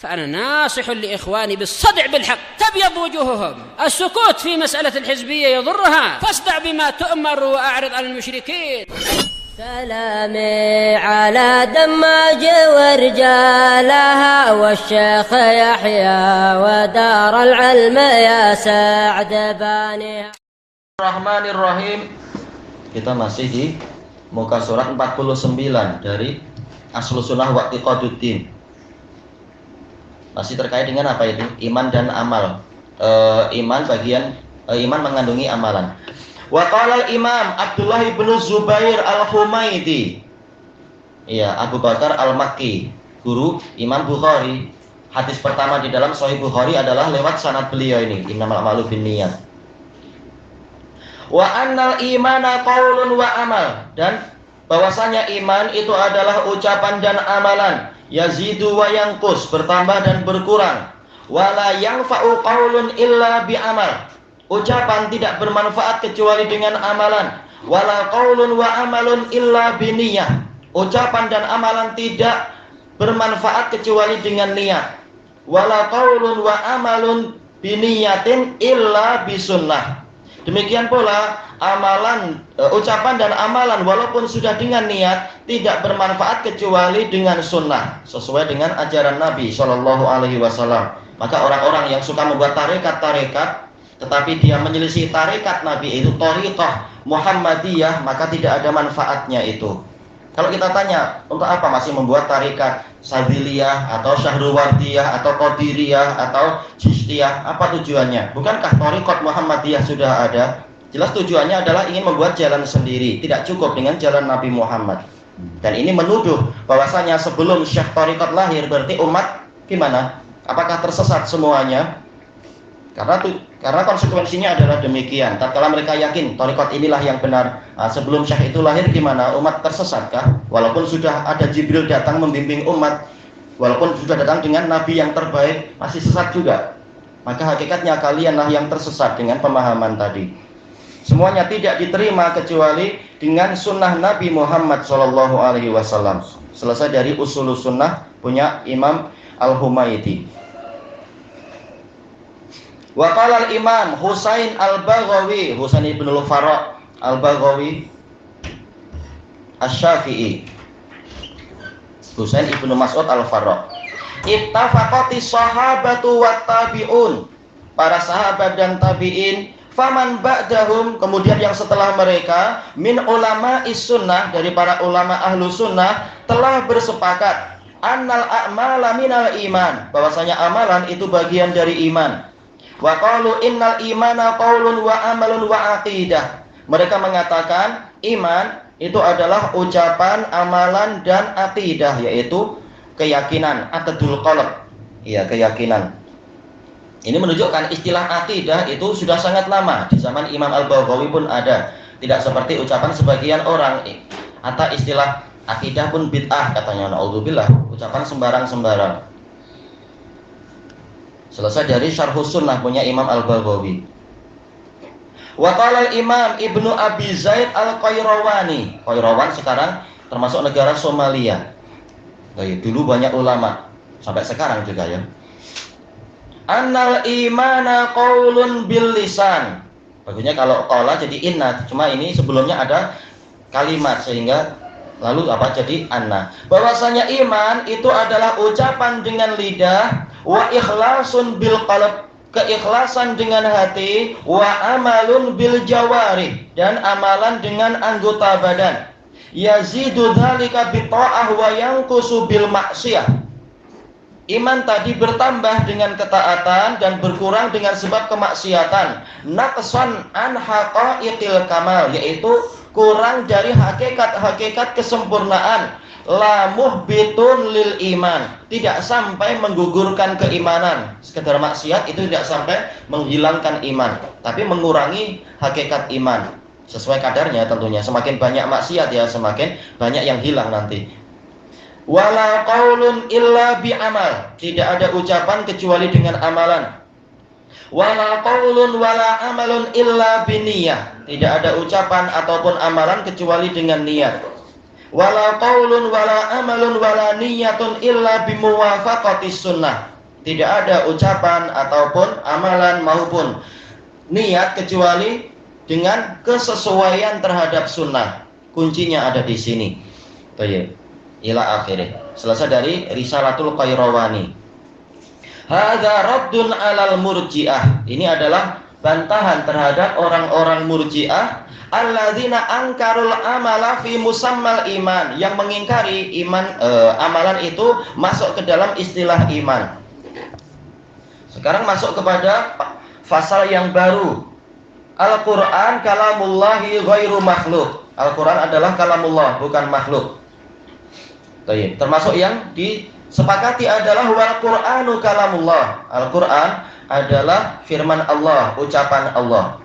فأنا ناصح لإخواني بالصدع بالحق تبيض وجوههم. السكوت في مسألة الحزبية يضرها، فاصدع بما تؤمر وأعرض عن المشركين. سلامي على دماج ورجالها والشيخ يحيى ودار العلم يا سعد بانيها. Bismillahirrahmanirrahim. Kita masih di muka surat 49 dari Aslus Sunnah wa I'tiqaduddin. Masih terkait dengan apa itu? Iman dan amal. Iman mengandungi amalan. Wa qala al-Imam Abdullah bin Zubair al-Humaidi. Iya, Abu Bakar al-Makki, guru Imam Bukhari. Hadis pertama di dalam Sahih Bukhari adalah lewat sanad beliau ini, innamal a'malu binniyat. Wa annal imana qaulun wa amal, dan bahwasanya iman itu adalah ucapan dan amalan, yazidu wa yanqus, bertambah dan berkurang. Wala yanfa'u qaulun illa bi amal, ucapan tidak bermanfaat kecuali dengan amalan. Wala qaulun wa amalun illa bi niyyah, ucapan dan amalan tidak bermanfaat kecuali dengan niat. Wala qaulun wa amalun bi niyyatin illa bi sunnah. Demikian pula amalan, ucapan dan amalan walaupun sudah dengan niat tidak bermanfaat kecuali dengan sunnah, sesuai dengan ajaran Nabi Shallallahu Alaihi Wasallam. Maka orang-orang yang suka membuat tarekat tetapi dia menyelisih tarekat Nabi, itu thariqah Muhammadiyah, maka tidak ada manfaatnya itu. Kalau kita tanya, untuk apa masih membuat tarekat Sadziliyah atau Syahruwardiyah atau Qadiriyah atau Chistiyah? Apa tujuannya? Bukankah tarekat Muhammadiyah sudah ada? Jelas tujuannya adalah ingin membuat jalan sendiri, tidak cukup dengan jalan Nabi Muhammad. Dan ini menuduh bahwasanya sebelum syekh tarekat lahir berarti umat gimana? Apakah tersesat semuanya? Karena konsekuensinya adalah demikian. Tatkala mereka yakin tarekat inilah yang benar, sebelum syekh itu lahir gimana? Umat tersesatkah? Walaupun sudah ada Jibril datang membimbing umat, walaupun sudah datang dengan nabi yang terbaik, masih sesat juga. Maka hakikatnya kalianlah yang tersesat dengan pemahaman tadi. Semuanya tidak diterima kecuali dengan sunnah Nabi Muhammad Shallallahu Alaihi Wasallam. Selesai dari Usulus Sunnah punya Imam Al-Humaidi. Wa qala al-Imam Husain al-Baghawi, Husain ibn al-Farra al-Baghawi Asy-Syafi'i, Husain ibn Mas'ud al-Farra. Ittafaqati sahabatu wat tabi'un, para sahabat dan tabi'in, faman ba'dahum, kemudian yang setelah mereka, min ulama'is sunnah, dari para ulama ahlu sunnah, telah bersepakat annal a'mala minal iman, bahwasanya amalan itu bagian dari iman. Wa qalu innal imana qaulun wa amalun wa aqidah, mereka mengatakan iman itu adalah ucapan, amalan dan aqidah, yaitu keyakinan, aqdul qalb. Iya, keyakinan. Ini menunjukkan istilah aqidah itu sudah sangat lama, di zaman Imam Al-Baghawi pun ada. Tidak seperti ucapan sebagian orang. Atau istilah aqidah pun bid'ah katanya, naudzubillah, ucapan sembarang-sembarang. Selesai dari Syarhus Sunnah punya Imam Al-Baghawi. Wa qala al-Imam Ibnu Abi Zaid Al-Qayrawani. Qayrawan sekarang termasuk negara Somalia. Dulu banyak ulama, sampai sekarang juga ya. Annal imana qaulun bil lisan. Bagusnya kalau qala jadi inna, cuma ini sebelumnya ada kalimat sehingga lalu apa jadi anna. Bahwasanya iman itu adalah ucapan dengan lidah, wa ikhlasun bil qalb, keikhlasan dengan hati, wa amalun bil jawarih, dan amalan dengan anggota badan. Yazidu dzalika bi ta'ah wa yanqusu bil maksiyah. Iman tadi bertambah dengan ketaatan dan berkurang dengan sebab kemaksiatan. Naqsan an haqaiqil kamal, yaitu kurang dari hakikat-hakikat kesempurnaan. La muhbitun lil iman, tidak sampai menggugurkan keimanan. Sekedar maksiat itu tidak sampai menghilangkan iman, tapi mengurangi hakikat iman. Sesuai kadarnya tentunya. Semakin banyak maksiat ya semakin banyak yang hilang nanti. Wala qaulun illa bi amal, tidak ada ucapan kecuali dengan amalan. Wala qaulun wala amalun illa bi niyyah, tidak ada ucapan ataupun amalan kecuali dengan niat. Wala qaulun wala amalun wala niyyatun illa bi muwafaqatis sunnah, Tidak ada ucapan ataupun amalan maupun niat kecuali dengan kesesuaian terhadap sunnah. Kuncinya ada di sini. Baik. Ila akhirih. Selesai dari Risalatul Qayrawani. Hadza raddun 'alal murji'ah. Ini adalah bantahan terhadap orang-orang murji'ah alladzina angkarul amala fi musammal iman, yang mengingkari amalan itu masuk ke dalam istilah iman. Sekarang masuk kepada fasal yang baru. Al-Quran kalamullahi ghairu makhluk. Al-Quran adalah kalamullah, bukan makhluk. Termasuk yang disepakati adalah wal Qur'anu kalamullah. Al-Quran adalah firman Allah, ucapan Allah.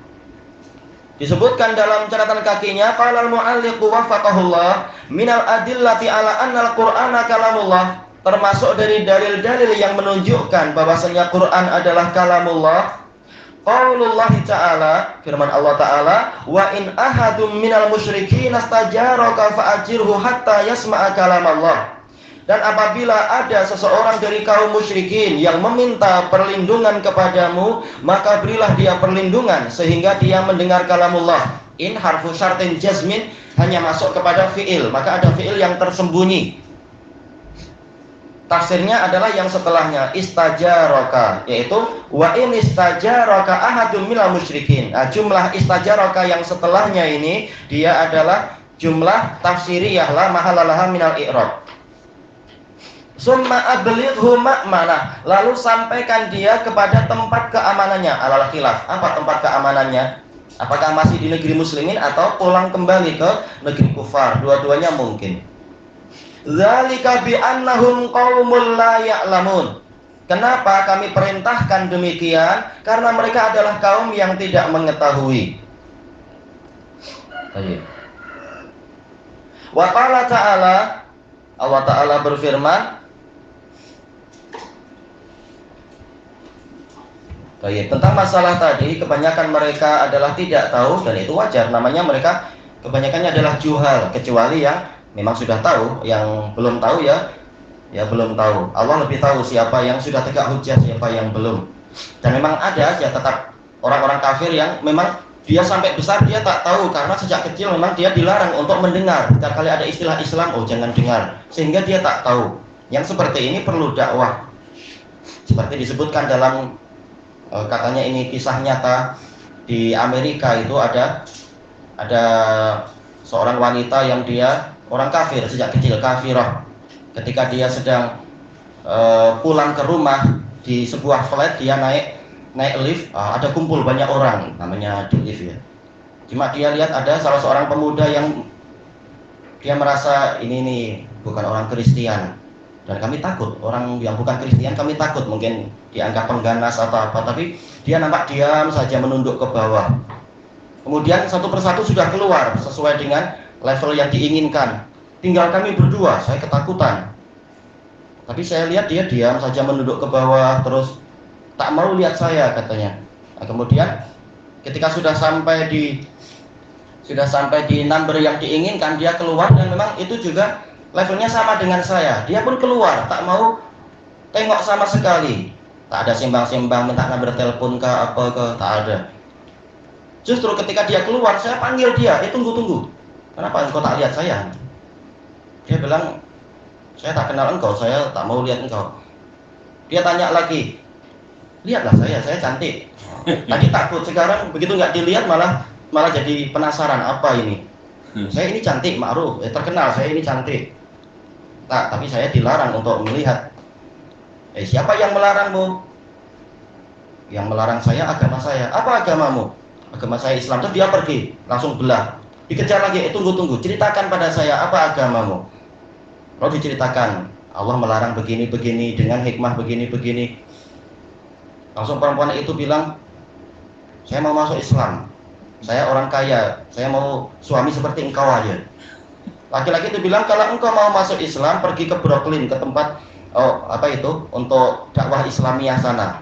Disebutkan dalam catatan kakinya, qala al-mu'alliqu wafaqahullah minal adillati ala anna al-Qur'ana kalamullah. Termasuk dari dalil-dalil yang menunjukkan bahwasanya Quran adalah kalamullah. Qaulullah Ta'ala, firman Allah Ta'ala, wa in ahadum minal musyrikin astajaraka fa'ajirhu hatta yasma'a kalamallah. Dan apabila ada seseorang dari kaum musyrikin yang meminta perlindungan kepadamu, maka berilah dia perlindungan sehingga dia mendengar kalamullah. In harfu syartin jazmin, hanya masuk kepada fi'il, maka ada fi'il yang tersembunyi. Tafsirnya adalah yang setelahnya, istajaraka, yaitu wa in istajaraka ahadun minal musyrikin. Nah, jumlah istajaraka yang setelahnya ini dia adalah jumlah tafsiriyah la mahallalaha minal i'rab. Summa ablighu ma'mana, lalu sampaikan dia kepada tempat keamanannya. Alal khilaf, apa tempat keamanannya? Apakah masih di negeri muslimin atau pulang kembali ke negeri kufar? Dua-duanya mungkin. Dzalika bi annahum qaumul la ya'lamun. Kenapa kami perintahkan demikian? Karena mereka adalah kaum yang tidak mengetahui. Wa qala ta'ala, Allah Ta'ala berfirman, tentang masalah tadi, kebanyakan mereka adalah tidak tahu, dan itu wajar, namanya mereka kebanyakannya adalah juhal, kecuali yang memang sudah tahu. Yang belum tahu ya belum tahu. Allah lebih tahu siapa yang sudah tegak hujjah, siapa yang belum. Dan memang ada ya tetap orang-orang kafir yang memang dia sampai besar dia tak tahu, karena sejak kecil memang dia dilarang untuk mendengar. Setiap kali ada istilah Islam, oh jangan dengar, sehingga dia tak tahu. Yang seperti ini perlu dakwah. Seperti disebutkan dalam katanya ini kisah nyata di Amerika, itu ada seorang wanita yang dia orang kafir, sejak kecil kafirah. Ketika dia sedang pulang ke rumah di sebuah flat, dia naik lift, ada kumpul banyak orang, namanya di lift ya. Cuma dia lihat ada salah seorang pemuda yang dia merasa ini bukan orang Kristen, dan kami takut, orang yang bukan Kristen kami takut mungkin dianggap pengganas atau apa, tapi dia nampak diam saja menunduk ke bawah. Kemudian satu persatu sudah keluar sesuai dengan level yang diinginkan. Tinggal kami berdua, saya ketakutan. Tapi saya lihat dia diam saja menunduk ke bawah, terus tak mau lihat saya katanya. Nah, kemudian ketika sudah sampai di number yang diinginkan, dia keluar, dan memang itu juga levelnya sama dengan saya. Dia pun keluar, tak mau tengok sama sekali. Tak ada sembang-sembang minta nomor telepon ke apa ke, tak ada. Justru ketika dia keluar, saya panggil dia, tunggu. Kenapa engkau tak lihat saya? Dia bilang, saya tak kenal engkau, saya tak mau lihat engkau. Dia tanya lagi, lihatlah saya cantik. Tadi takut, sekarang begitu nggak dilihat malah jadi penasaran, apa ini? Saya ini cantik, ma'ruf, terkenal, saya ini cantik. Tak, tapi saya dilarang untuk melihat. Siapa yang melarangmu? Yang melarang saya agama saya. Apa agamamu? Agama saya Islam. Terus dia pergi, langsung belah. Dikejar lagi, tunggu, ceritakan pada saya apa agamamu. Lalu diceritakan, Allah melarang begini-begini dengan hikmah begini-begini. Langsung perempuan itu bilang, saya mau masuk Islam, saya orang kaya, saya mau suami seperti engkau aja. Laki-laki itu bilang, kalau engkau mau masuk Islam, pergi ke Brooklyn, ke tempat untuk dakwah Islamiyah sana.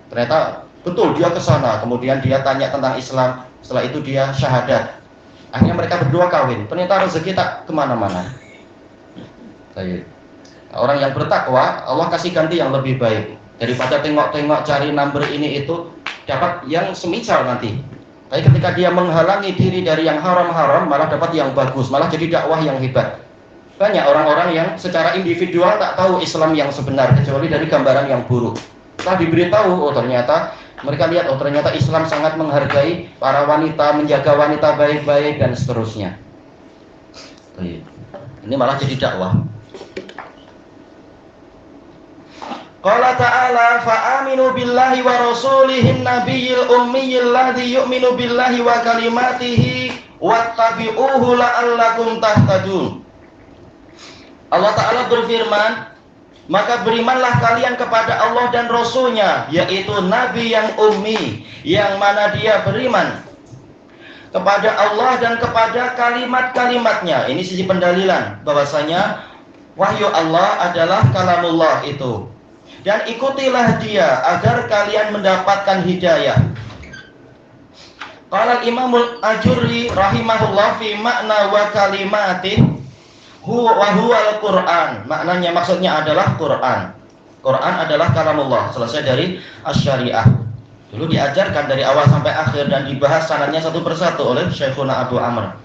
Ternyata betul dia ke sana, kemudian dia tanya tentang Islam, setelah itu dia syahadat. Akhirnya mereka berdua kawin. Ternyata rezeki tak kemana-mana. Orang yang bertakwa, Allah kasih ganti yang lebih baik. Daripada tengok-tengok cari number ini itu, dapat yang semisal nanti. Tapi ketika dia menghalangi diri dari yang haram-haram, malah dapat yang bagus, malah jadi dakwah yang hebat. Banyak orang-orang yang secara individual tak tahu Islam yang sebenar, kecuali dari gambaran yang buruk. Setelah diberitahu, oh ternyata mereka lihat, oh ternyata Islam sangat menghargai para wanita, menjaga wanita baik-baik, dan seterusnya. Ini malah jadi dakwah. Qala ta'ala fa'aminu billahi wa rasulihin nabiyil ummiyil ladzi yu'minu billahi wa kalimatihi wattabi'uhu la'allakum tahtadun. Allah Ta'ala berfirman, maka berimanlah kalian kepada Allah dan Rasulnya, yaitu Nabi yang ummi, yang mana dia beriman kepada Allah dan kepada kalimat-kalimatnya. Ini sisi pendalilan bahwasanya wahyu Allah adalah kalamullah itu. Dan ikutilah dia agar kalian mendapatkan hidayah. Qala Imamul Ajurri rahimahullah fi makna wa kalimatih huwa al-Qur'an. Maknanya maksudnya adalah Quran. Quran adalah kalamullah, selesai dari asy-syariah. Dulu diajarkan dari awal sampai akhir dan dibahas sanadnya satu persatu oleh Syekhuna Abu Amr.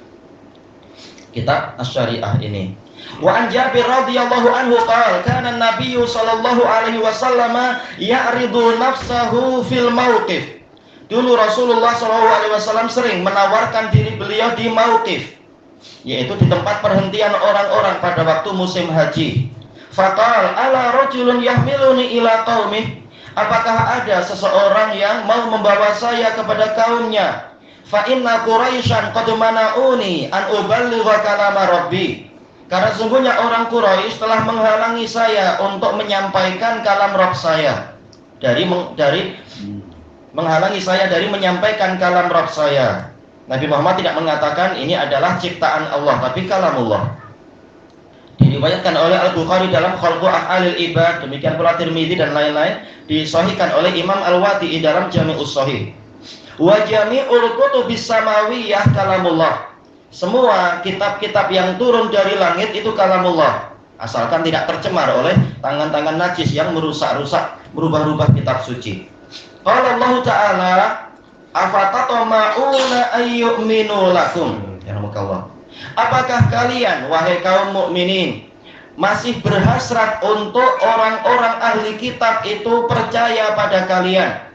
Kitab asy-syariah ini. Wa an Jabir radhiyallahu anhu qala kana an-nabiy sallallahu alaihi wasallam ya'ridu nafsahu fil mauqif. Dulu Rasulullah sallallahu alaihi wasallam sering menawarkan diri beliau di mauqif, yaitu di tempat perhentian orang-orang pada waktu musim haji. Faqal ala rajulun yahmiluni ila qaumih. Apakah ada seseorang yang mau membawa saya kepada kaumnya? Fa inna Quraisyan qad mana'uni an uballigha kalama rabbi. Karena sungguhnya orang Quraisy telah menghalangi saya untuk menyampaikan kalam Rabb saya. Menghalangi saya dari menyampaikan kalam Rabb saya. Nabi Muhammad tidak mengatakan ini adalah ciptaan Allah, tapi kalamullah. Diriwayatkan oleh Al-Bukhari dalam Khalqu Af'alil Ibad, demikian pula Tirmidzi dan lain-lain, disahihkan oleh Imam Al-Wati'i dalam Jami'us Shahih. Wa jami'ul kutubis samawiyah kalamullah. Semua kitab-kitab yang turun dari langit itu kalamullah, asalkan tidak tercemar oleh tangan-tangan najis yang merusak-rusak, merubah-rubah kitab suci. Qala Allah Ta'ala afatatama'una ayyu'minu lakum. Yarhamukallah. Apakah kalian wahai kaum mukminin masih berhasrat untuk orang-orang ahli kitab itu percaya pada kalian?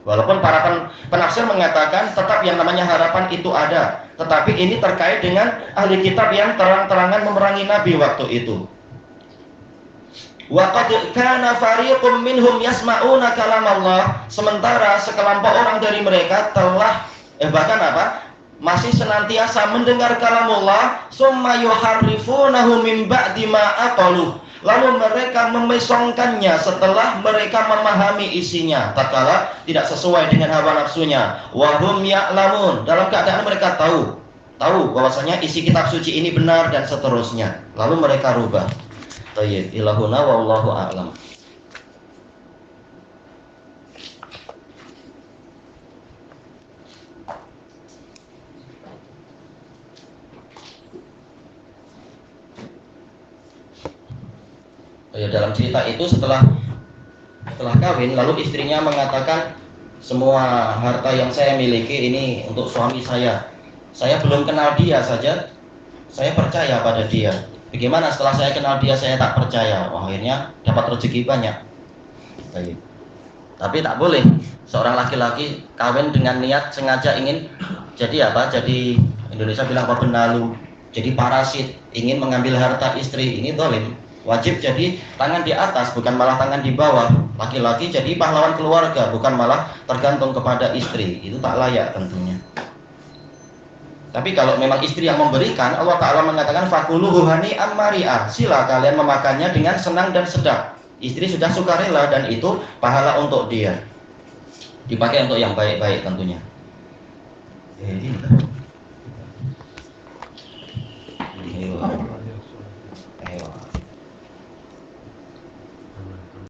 Walaupun para penafsir mengatakan tetap yang namanya harapan itu ada, tetapi ini terkait dengan ahli kitab yang terang-terangan memerangi Nabi waktu itu. Wa qad kana fariqum minhum yasma'una kalam Allah. Sementara sekelompok orang dari mereka telah masih senantiasa mendengar kalamullah, summa yuharrifunahu min ba'di ma aqalu. Lalu mereka memesongkannya setelah mereka memahami isinya, tatkala tidak sesuai dengan hawa nafsunya. Wa hum ya'lamun, dalam keadaan mereka tahu bahwasanya isi kitab suci ini benar dan seterusnya. Lalu mereka rubah. Tayyib, ilahuna wallahu a'lam. Ya, dalam cerita itu setelah kawin, lalu istrinya mengatakan, semua harta yang saya miliki ini untuk suami saya. Saya belum kenal dia saja, saya percaya pada dia. Bagaimana setelah saya kenal dia saya tak percaya? Wah, akhirnya dapat rezeki banyak. Tapi tak boleh seorang laki-laki kawin dengan niat sengaja ingin jadi Jadi Indonesia bilang apa, benalu, jadi parasit, ingin mengambil harta istri. Ini zalim. Wajib jadi tangan di atas, bukan malah tangan di bawah. Laki-laki jadi pahlawan keluarga, bukan malah tergantung kepada istri. Itu tak layak tentunya. Tapi kalau memang istri yang memberikan, Allah Ta'ala mengatakan fakuluhu hani'am mari'ah. Sila kalian memakannya dengan senang dan sedap. Istri sudah sukarela dan itu pahala untuk dia. Dipakai untuk yang baik-baik tentunya. Ini